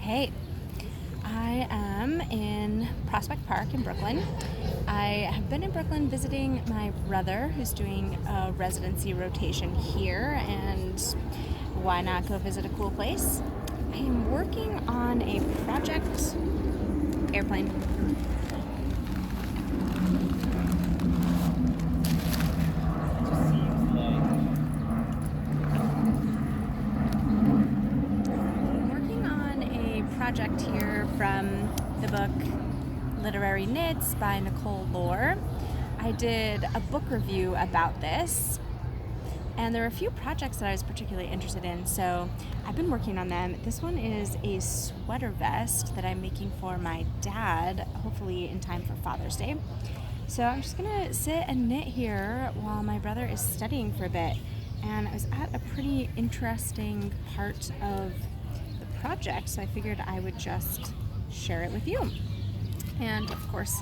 Hey, I am in Prospect Park in Brooklyn. I have been in Brooklyn visiting my brother who's doing a residency rotation here, and why not go visit a cool place? I am working on a project. Airplane. Project here from the book Literary Knits by Nikol Lohr. I did a book review about this, and there are a few projects that I was particularly interested in, so I've been working on them. This one is a sweater vest that I'm making for my dad, hopefully in time for Father's Day. So I'm just gonna sit and knit here while my brother is studying for a bit, and I was at a pretty interesting part of project, so I figured I would just share it with you. And of course,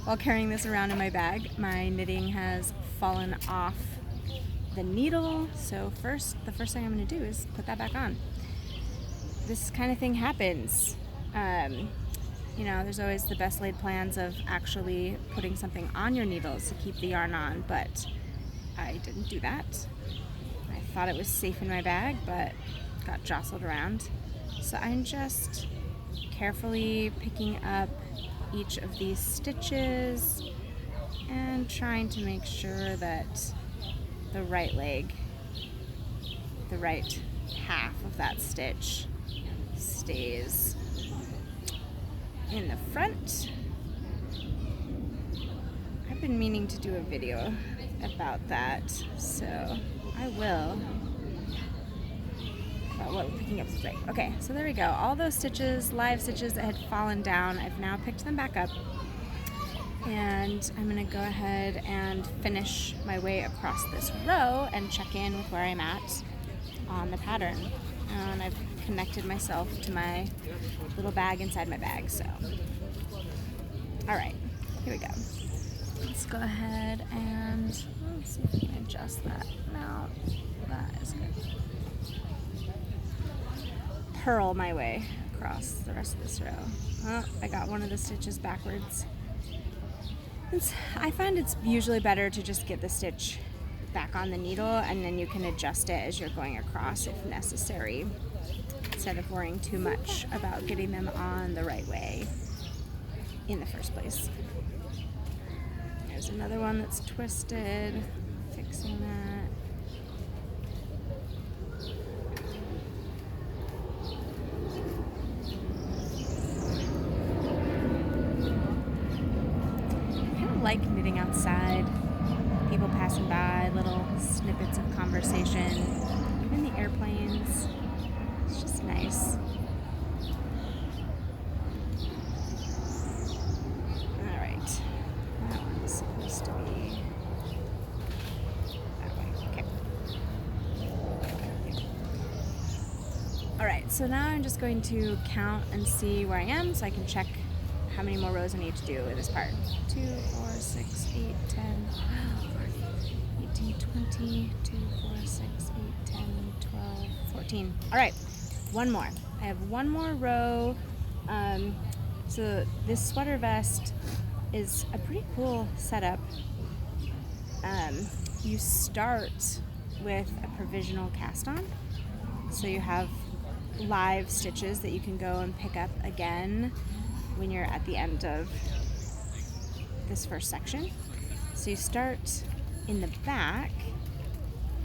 while carrying this around in my bag, my knitting has fallen off the needle, so the first thing I'm going to do is put that back on. This kind of thing happens. There's always the best laid plans of actually putting something on your needles to keep the yarn on, but I didn't do that. I thought it was safe in my bag, but got jostled around. So I'm just carefully picking up each of these stitches and trying to make sure that the right leg, the right half of that stitch stays in the front. I've been meaning to do a video about that, so I will. What we're picking up today. Okay, so there we go. All those stitches, live stitches that had fallen down, I've now picked them back up. And I'm going to go ahead and finish my way across this row and check in with where I'm at on the pattern. And I've connected myself to my little bag inside my bag, so. All right, here we go. Let's go ahead and let's see if we can adjust that. No, that is good. Purl my way across the rest of this row. Oh, I got one of the stitches backwards. I find it's usually better to just get the stitch back on the needle, and then you can adjust it as you're going across if necessary, instead of worrying too much about getting them on the right way in the first place. There's another one that's twisted, fixing that. Like knitting outside, people passing by, little snippets of conversation, even the airplanes. It's just nice. All right, that one's supposed to be that way. Okay. All right, so now I'm just going to count and see where I am so I can check how many more rows I need to do in this part. 2, 4, 6, 8, 10, 18, 20, 2, 4, 6, 8, 10, 12, 14. All right, one more. I have one more row. So this sweater vest is a pretty cool setup. You start with a provisional cast on. So you have live stitches that you can go and pick up again when you're at the end of this first section. So you start in the back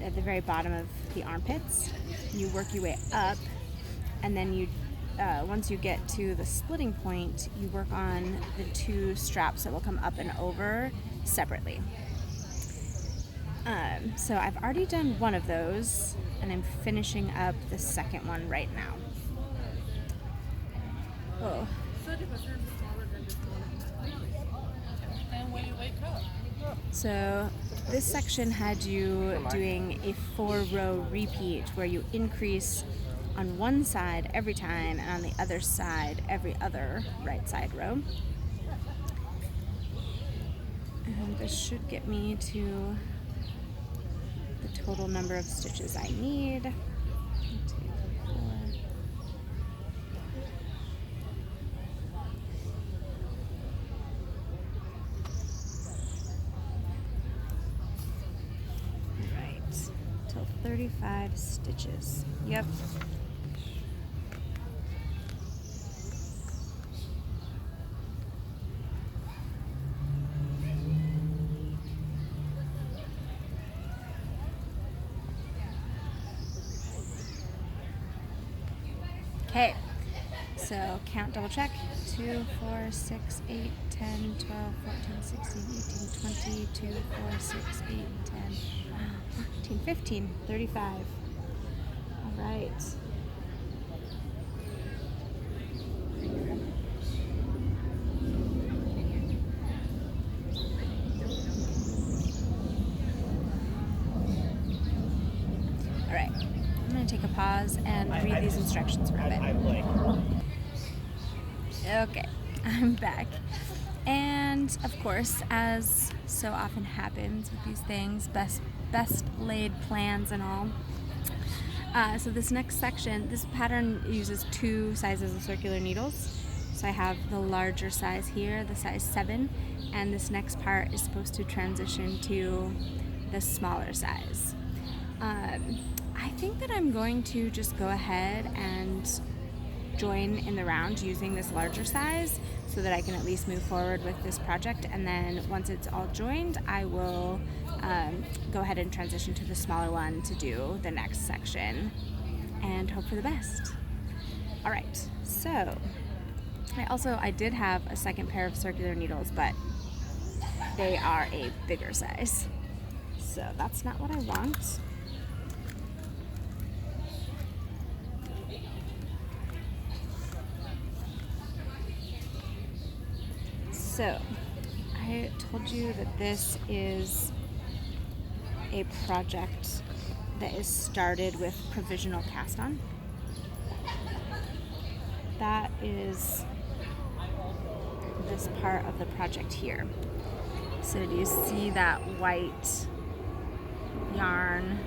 at the very bottom of the armpits. You work your way up, and then you once you get to the splitting point, you work on the two straps that will come up and over separately. So I've already done one of those, and I'm finishing up the second one right now. Oh. So this section had you doing a 4-row repeat where you increase on one side every time and on the other side every other right side row. And this should get me to the total number of stitches I need. 1, 2, 3, 4. 35 stitches. Yep. Okay, so count, double check. 2, 4, 6, 8, 10, 12, 14, 16, 18, 20, 2, 4, 6, 8, 10, 14, 15, 35. All right. All right, I'm going to take a pause and read these instructions for a bit. Okay, I'm back. And of course, as so often happens with these things, best laid plans and all. So this next section, this pattern uses 2 sizes of circular needles. So I have the larger size here, the size 7, and this next part is supposed to transition to the smaller size. I think that I'm going to just go ahead and join in the round using this larger size so that I can at least move forward with this project, and then once it's all joined, I will go ahead and transition to the smaller one to do the next section and hope for the best. All right, so I did have a second pair of circular needles, but they are a bigger size, so that's not what I want. So, I told you that this is a project that is started with Provisional Cast On. That is this part of the project here. So do you see that white yarn?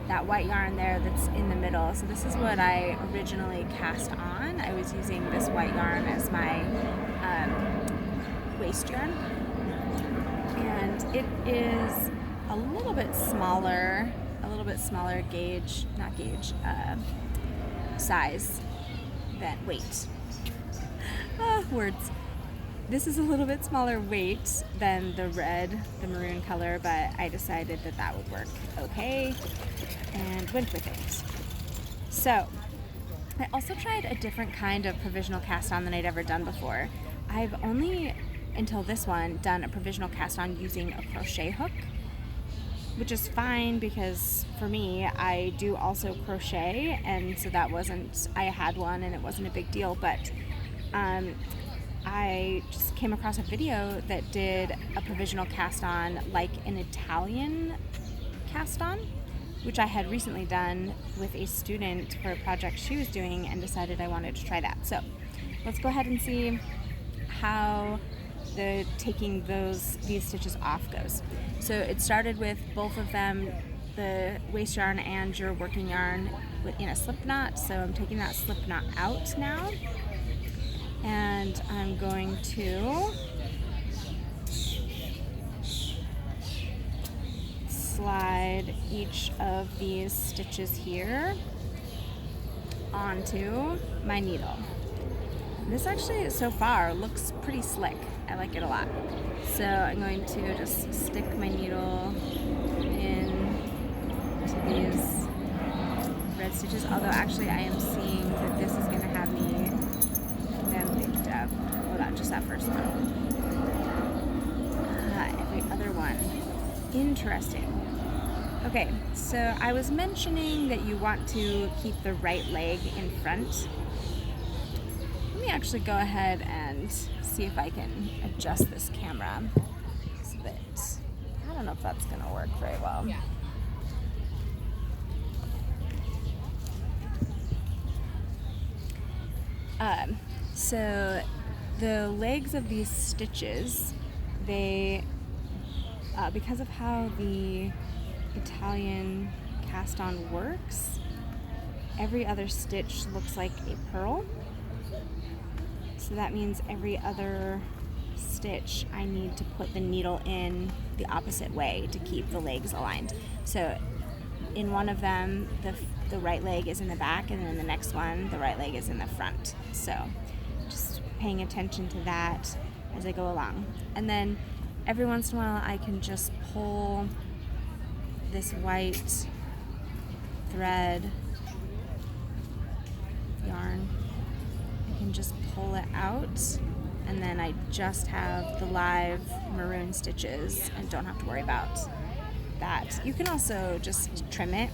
That white yarn there that's in the middle. So this is what I originally cast on. I was using this white yarn as my waist yarn, and it is a little bit smaller gauge, not gauge, size than weight. Words. This is a little bit smaller weight than the maroon color, but I decided that that would work okay and went with it. So I also tried a different kind of provisional cast on than I'd ever done before. I've only, until this one, done a provisional cast on using a crochet hook, which is fine because for me, I do also crochet, and so I had one and it wasn't a big deal, but I just came across a video that did a provisional cast on like an Italian cast on, which I had recently done with a student for a project she was doing, and decided I wanted to try that. So let's go ahead and see how taking these stitches off goes. So it started with both of them, the waist yarn and your working yarn, in a slip knot. So I'm taking that slip knot out now, and I'm going to slide each of these stitches here onto my needle. This actually, so far, looks pretty slick. I like it a lot. So I'm going to just stick my needle in to these red stitches, although actually I am seeing that this is going to have me them picked up. Hold on, just that first one. Every other one. Interesting. Okay, so I was mentioning that you want to keep the right leg in front. Let me actually go ahead and see if I can adjust this camera so that, I don't know if that's going to work very well. Yeah. So the legs of these stitches, they, because of how the Italian cast on works, every other stitch looks like a pearl. So that means every other stitch I need to put the needle in the opposite way to keep the legs aligned. So in one of them, the right leg is in the back, and then the next one, the right leg is in the front. So just paying attention to that as I go along. And then every once in a while, I can just pull this white thread yarn. I can just pull it out, and then I just have the live maroon stitches and don't have to worry about that. You can also just trim it,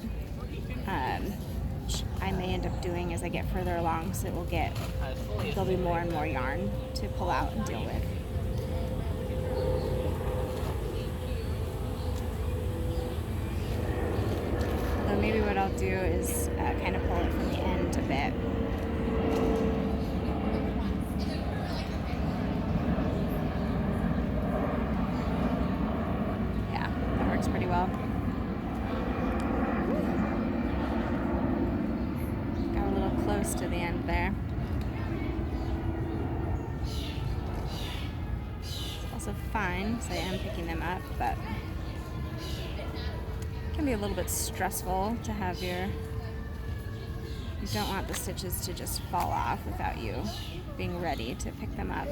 which I may end up doing as I get further along, so there'll be more and more yarn to pull out and deal with. Although maybe what I'll do is kind of pull it from the end a bit. Yeah, that works pretty well. Got a little close to the end there. It's also fine because I am picking them up, but it can be a little bit stressful to have you don't want the stitches to just fall off without you being ready to pick them up.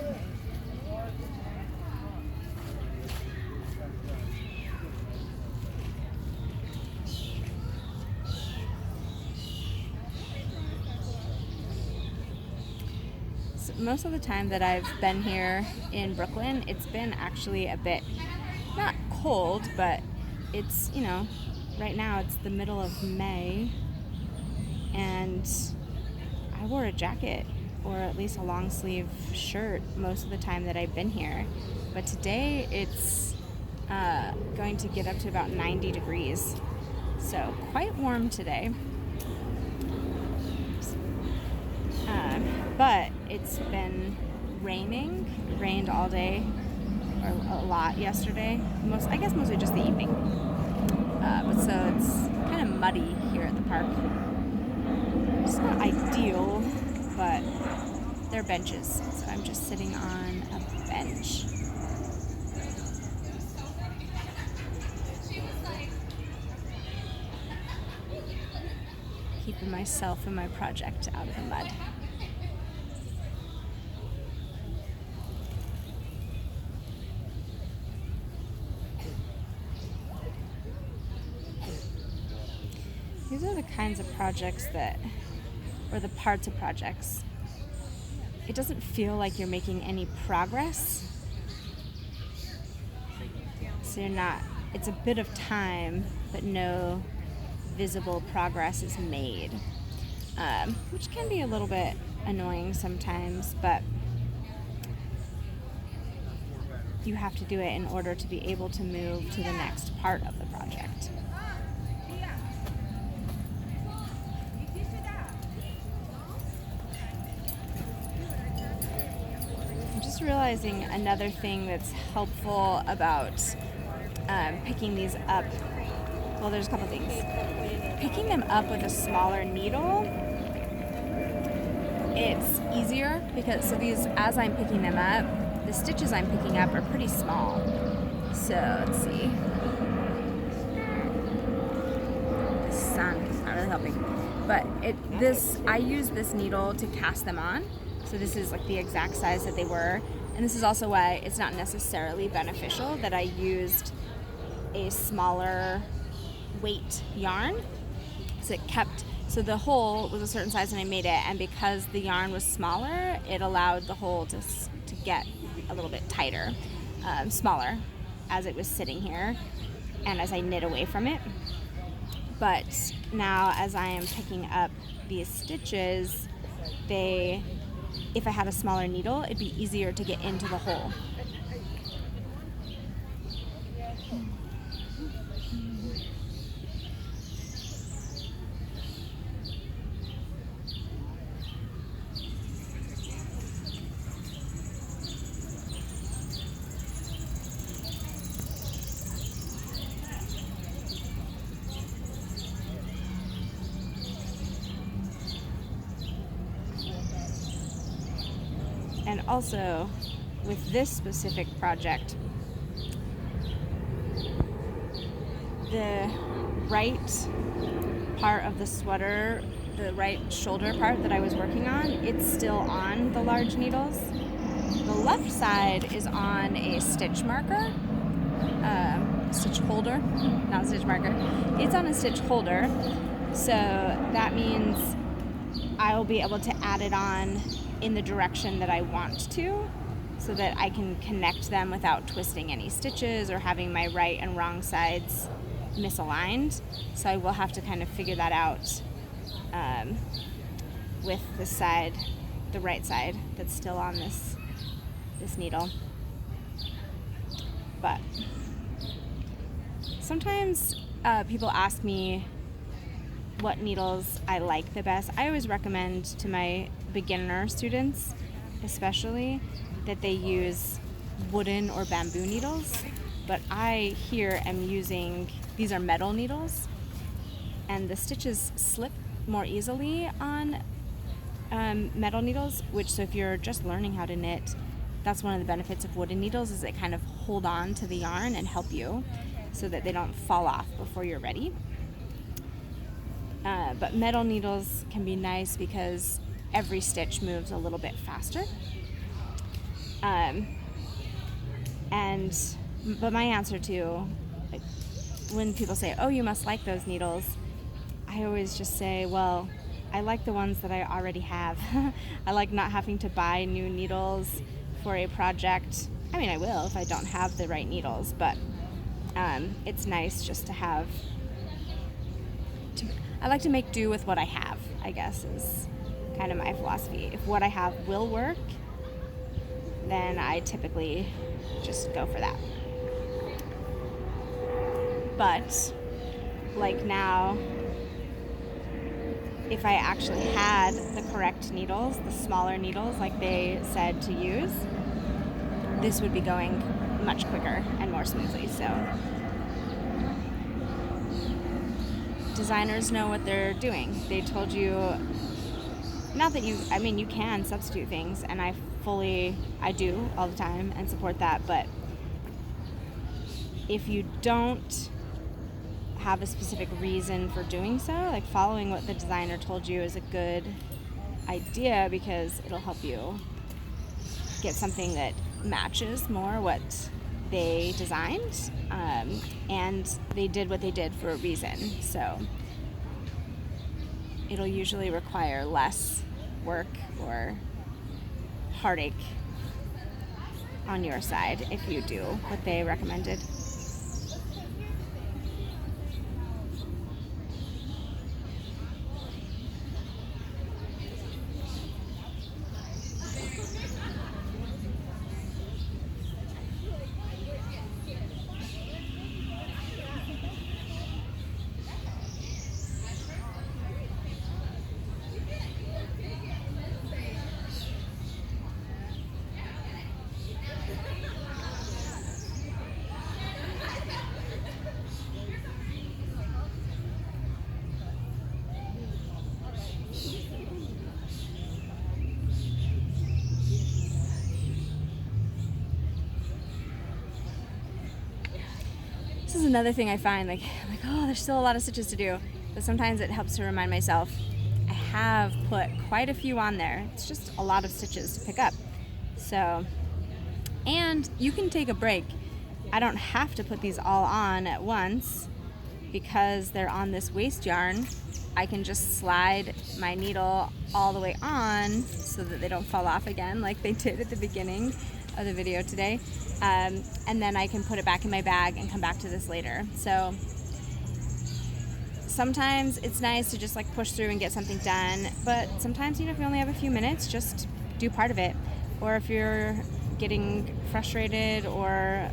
So most of the time that I've been here in Brooklyn, it's been actually a bit, not cold, but it's, right now it's the middle of May, and I wore a jacket or at least a long sleeve shirt most of the time that I've been here. But today it's going to get up to about 90 degrees. So quite warm today. But it's been raining. It rained all day, or a lot yesterday. Mostly just the evening. But so it's kind of muddy here at the park. It's not ideal, but they're benches, so I'm just sitting on a bench. Keeping myself and my project out of the mud. These are the kinds of projects or the parts of projects, it doesn't feel like you're making any progress. So it's a bit of time, but no visible progress is made, which can be a little bit annoying sometimes, but you have to do it in order to be able to move to the next part of the project. Realizing another thing that's helpful about picking these up. Well, there's a couple things. Picking them up with a smaller needle, it's easier because these, as I'm picking them up, the stitches I'm picking up are pretty small. So let's see. The sun is not really helping, but I use this needle to cast them on. So this is like the exact size that they were. And this is also why it's not necessarily beneficial that I used a smaller weight yarn. So the hole was a certain size when I made it, and because the yarn was smaller, it allowed the hole to get a little bit tighter, smaller as it was sitting here and as I knit away from it. But now as I am picking up these stitches, if I had a smaller needle, it'd be easier to get into the hole. And also, with this specific project, the right part of the sweater, the right shoulder part that I was working on, it's still on the large needles. The left side is on a stitch marker, stitch holder, not a stitch marker. It's on a stitch holder, so that means I will be able to add it on in the direction that I want to, so that I can connect them without twisting any stitches or having my right and wrong sides misaligned. So I will have to kind of figure that out with the side, the right side that's still on this needle. But sometimes people ask me what needles I like the best. I always recommend to my beginner students especially that they use wooden or bamboo needles, but I here am using, these are metal needles, and the stitches slip more easily on metal needles, so if you're just learning how to knit, that's one of the benefits of wooden needles, is they kind of hold on to the yarn and help you so that they don't fall off before you're ready. But metal needles can be nice because every stitch moves a little bit faster. But my answer to, when people say, oh, you must like those needles, I always just say, well, I like the ones that I already have. I like not having to buy new needles for a project. I mean, I will if I don't have the right needles, but it's nice just to have, I like to make do with what I have, I guess, is kind of my philosophy. If what I have will work, then I typically just go for that. But like now, if I actually had the correct needles, the smaller needles like they said to use, this would be going much quicker and more smoothly. So designers know what they're doing. They told you, not that you can substitute things, and I do all the time and support that, but if you don't have a specific reason for doing so, like following what the designer told you is a good idea, because it'll help you get something that matches more what they designed, and they did what they did for a reason. So it'll usually require less work or heartache on your side if you do what they recommended. This is another thing I find, like, oh, there's still a lot of stitches to do. But sometimes it helps to remind myself, I have put quite a few on there. It's just a lot of stitches to pick up. So, and you can take a break. I don't have to put these all on at once because they're on this waste yarn. I can just slide my needle all the way on so that they don't fall off again like they did at the beginning of the video today. And then I can put it back in my bag and come back to this later. So sometimes it's nice to just like push through and get something done, but sometimes, if you only have a few minutes, just do part of it. Or if you're getting frustrated or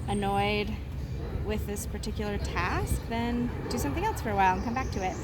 annoyed with this particular task, then do something else for a while and come back to it.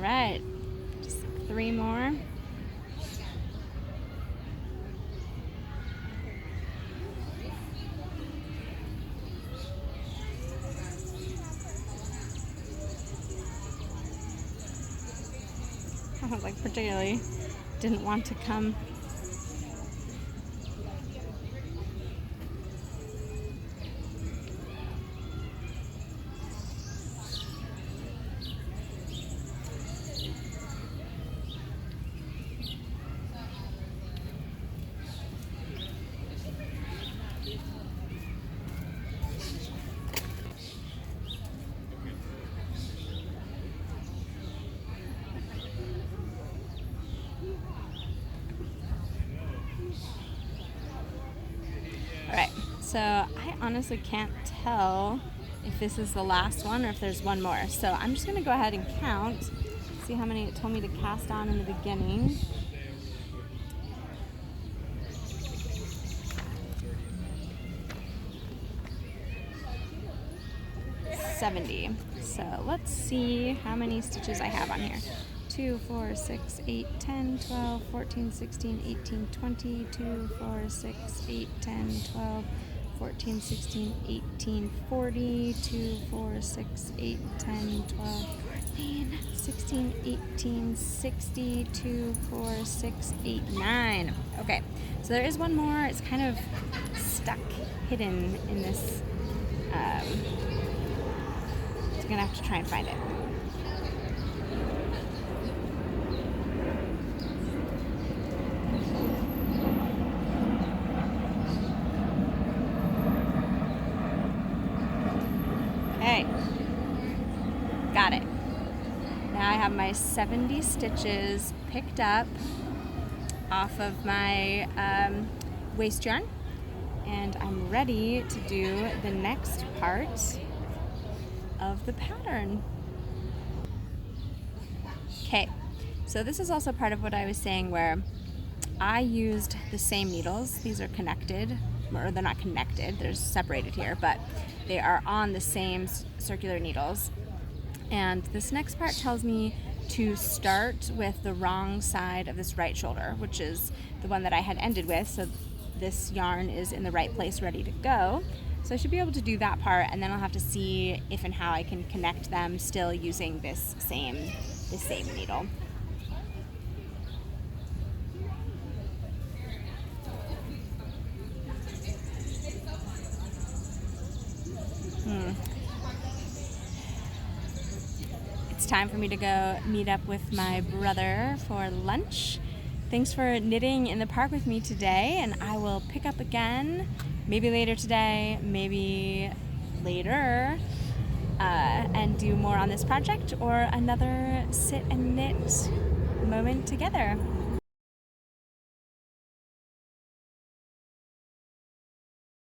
right, just 3 more. I like particularly didn't want to come. Alright, so I honestly can't tell if this is the last one or if there's one more. So I'm just going to go ahead and count, see how many it told me to cast on in the beginning. $70. So let's see how many stitches I have on here. 2, 4, 6, 8, 10, 12, 14, 16, 18, 20, 2, 4, 6, 8, 10, 12, 14, 16, 18, 40, 2, 4, 6, 8, 10, 12, 14, 16, 18, 60, 2, 4, 6, 8, 9. Okay, so there is one more. It's kind of stuck, hidden in this. I'm gonna have to try and find it. Okay, got it. Now I have my 70 stitches picked up off of my waist yarn, and I'm ready to do the next part of the pattern. Okay, so this is also part of what I was saying where I used the same needles. These are connected, or they're not connected, they're separated here, but they are on the same circular needles. And this next part tells me to start with the wrong side of this right shoulder, which is the one that I had ended with, so this yarn is in the right place ready to go. So I should be able to do that part, and then I'll have to see if and how I can connect them still using this same needle. It's time for me to go meet up with my brother for lunch. Thanks for knitting in the park with me today, and I will pick up again maybe later today, maybe later, and do more on this project or another sit and knit moment together.